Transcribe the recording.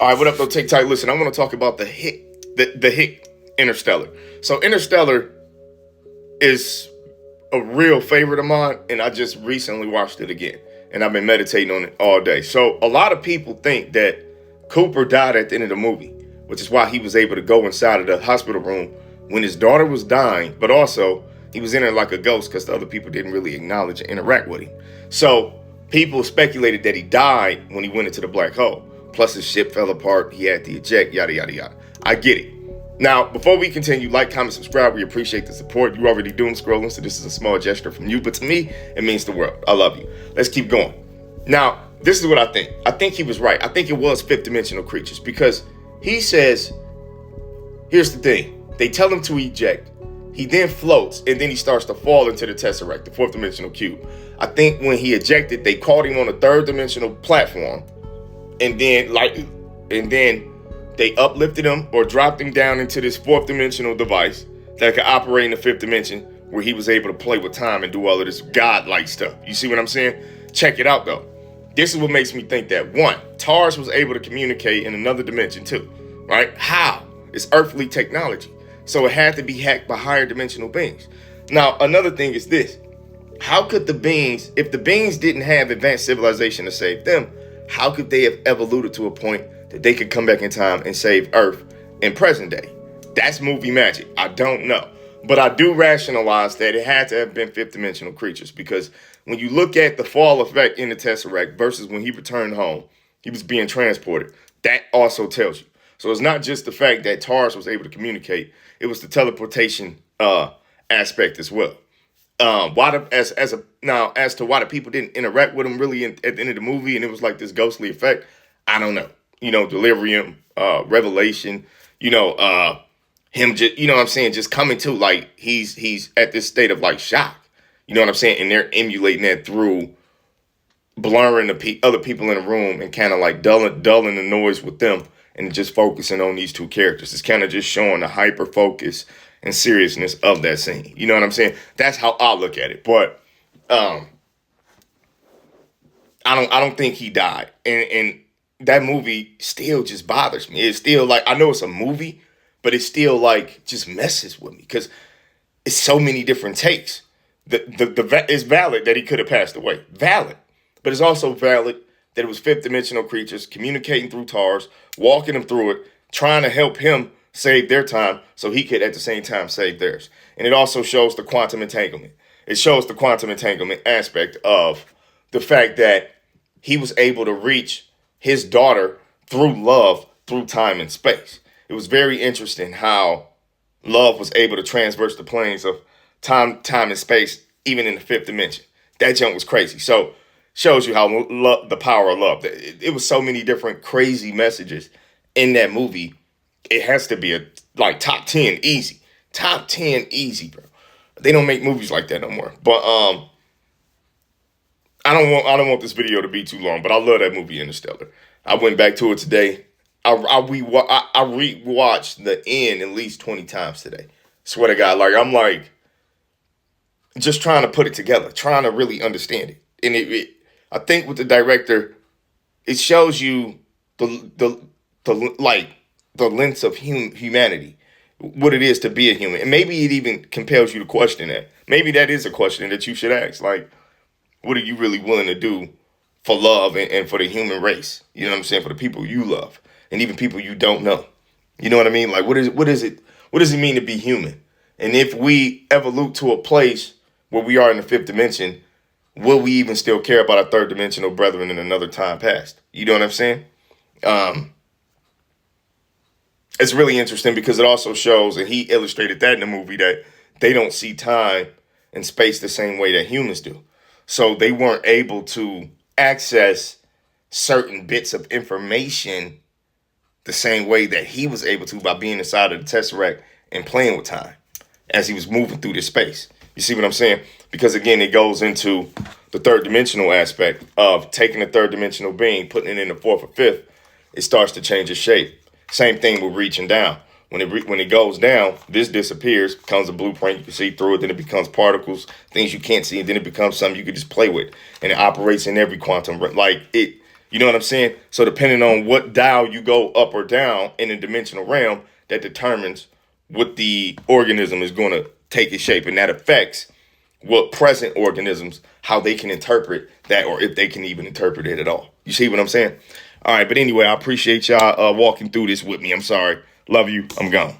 All right, what up, though? Take tight. Listen, I want to talk about the hit Interstellar. So Interstellar is a real favorite of mine, and I just recently watched it again, and I've been meditating on it all day. So a lot of people think that Cooper died at the end of the movie, which is why he was able to go inside of the hospital room when his daughter was dying, but also he was in there like a ghost because the other people didn't really acknowledge and interact with him. So people speculated that he died when he went into the black hole. Plus his ship fell apart, he had to eject, yada, yada, yada. I get it. Now, before we continue, like, comment, subscribe. We appreciate the support. You already doing scrolling, so this is a small gesture from you. But to me, it means the world. I love you. Let's keep going. Now, this is what I think. I think he was right. I think it was fifth dimensional creatures because he says, here's the thing. They tell him to eject. He then floats, and then he starts to fall into the tesseract, the fourth dimensional cube. I think when he ejected, they caught him on a third dimensional platform, and then they uplifted him or dropped him down into this fourth dimensional device that could operate in the fifth dimension, where he was able to play with time and do all of this godlike stuff. You see what I'm saying? Check it out, though. This is what makes me think that, one, TARS was able to communicate in another dimension, too. Right? How? It's earthly technology. So it had to be hacked by higher dimensional beings. Now, another thing is this. How could the beings, if the beings didn't have advanced civilization to save them, how could they have evolved to a point that they could come back in time and save Earth in present day? That's movie magic. I don't know. But I do rationalize that it had to have been fifth dimensional creatures, because when you look at the fall effect in the Tesseract versus when he returned home, he was being transported. That also tells you. So it's not just the fact that TARS was able to communicate. It was the teleportation aspect as well. As to why the people didn't interact with him really at the end of the movie, and it was like this ghostly effect, I don't know. Delirium, revelation, him just, what I'm saying, just coming to, like, he's at this state of, like, shock. You know what I'm saying? And they're emulating that through blurring the other people in the room and kind of like dulling the noise with them and just focusing on these two characters. It's kind of just showing the hyper focus and seriousness of that scene. You know what I'm saying? That's how I look at it. But I don't think he died. And that movie still just bothers me. It's still like, I know it's a movie, but it still like just messes with me because it's so many different takes. It's valid that he could have passed away. Valid. But it's also valid that it was fifth dimensional creatures communicating through TARS, walking him through it, trying to help him save their time so he could at the same time save theirs. And it also shows the quantum entanglement. It shows the quantum entanglement aspect of the fact that he was able to reach his daughter through love, through time and space. It was very interesting how love was able to transverse the planes of time and space, even in the fifth dimension. That jump was crazy. So shows you how the power of love. It was so many different crazy messages in that movie. It has to be like top 10 easy. Top 10 easy, bro. They don't make movies like that no more. But I don't want this video to be too long, but I love that movie Interstellar. I went back to it today. I rewatched the end at least 20 times today. Swear to God, like I'm like just trying to put it together, trying to really understand it. And I think with the director, it shows you the lengths of humanity, what it is to be a human. And maybe it even compels you to question that. Maybe that is a question that you should ask. Like, what are you really willing to do for love and for the human race? You know what I'm saying? For the people you love and even people you don't know. You know what I mean? Like, what does it mean to be human? And if we evolve to a place where we are in the fifth dimension, will we even still care about our third dimensional brethren in another time past? You know what I'm saying? It's really interesting because it also shows, and he illustrated that in the movie, that they don't see time and space the same way that humans do. So they weren't able to access certain bits of information the same way that he was able to by being inside of the Tesseract and playing with time as he was moving through this space. You see what I'm saying? Because again, it goes into the third dimensional aspect of taking a third dimensional being, putting it in the fourth or fifth. It starts to change its shape. Same thing with reaching down. When it goes down, this disappears, becomes a blueprint. You can see through it. Then it becomes particles, things you can't see. And then it becomes something you can just play with. And it operates in every quantum. Like it, You know what I'm saying? So depending on what dial you go up or down in the dimensional realm, that determines what the organism is going to take its shape. And that affects what present organisms, how they can interpret that, or if they can even interpret it at all. You see what I'm saying? All right. But anyway, I appreciate y'all walking through this with me. I'm sorry. Love you. I'm gone.